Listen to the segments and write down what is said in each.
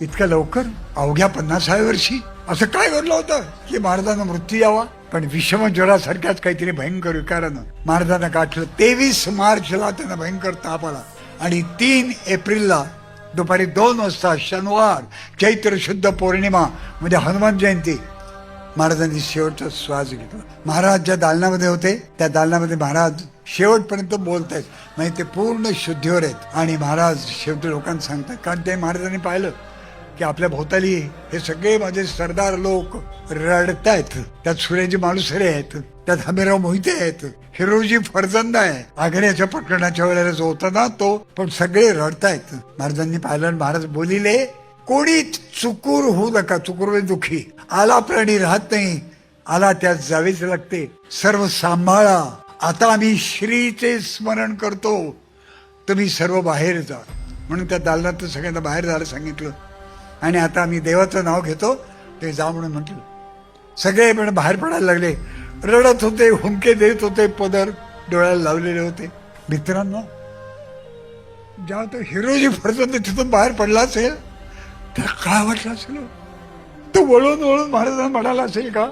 इतक्या लवकर अवघ्या 50व्या वर्षी असं काय घडलं होतं की महाराजांना मृत्यू यावा? पण विषम ज्वरासारख्याच काहीतरी भयंकर विकारानं महाराजांना गाठलं. 23 मार्चला त्यांना भयंकर ताप आला आणि 3 एप्रिलला दुपारी 2 वाजता शनिवार चैत्र शुद्ध पौर्णिमा म्हणजे हनुमान जयंती महाराजांनी शेवटचा श्वास घेतला. महाराज ज्या दालनामध्ये होते त्या दालनामध्ये महाराज शेवटपर्यंत बोलत आहेत, म्हणजे ते पूर्ण शुद्धीवर आहेत. आणि महाराज शेवटी लोकांना सांगतात, कारण ते महाराजांनी पाहिलं की आपल्या भोवताली हे सगळे माझे सरदार लोक रडतायत. त्यात सुरेजी मालुसरे आहेत, त्यात हमीराव मोहिते आहेत, हिरोजी फरजंद आहे. आग्र्याच्या प्रकरणाच्या वेळेला जो होता ना तो, पण सगळे रडतायत. महाराजांनी पाहिलं, महाराज बोलिले, कोणी चुकूर होऊ नका. चुकूर म्हणजे दुःखी. आला प्राणी राहत नाही, आला त्यात जावेच लागते. सर्व सांभाळा. आता आम्ही श्रीचे स्मरण करतो, तुम्ही सर्व बाहेर जा. म्हणून त्या दालनात सगळ्यांना बाहेर जायला सांगितलं. आणि आता आम्ही देवाचं नाव घेतो, ते जा म्हणून म्हटलं. सगळे पण बाहेर पडायला लागले. रडत होते, हुंके देत होते, पदर डोळ्याला लावलेले होते. मित्रांनो, जेव्हा तो हिरोजी फरजंद तिथून बाहेर पडला असेल त्याला काय वाटलं असेल? तो वळून वळून महाराजांना म्हणाला असेल का,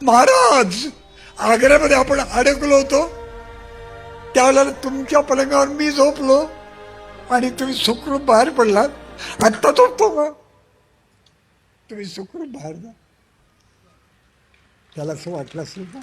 महाराज आग्र्यामध्ये आपण अडकलो होतो, त्यावेळेला तुमच्या पलंगावर मी झोपलो आणि तुम्ही सुखरूप बाहेर पडलात. आत्ता झोपतो का? तुम्ही सुखरूप बाहेर जा. त्याला असं वाटलं असेल का?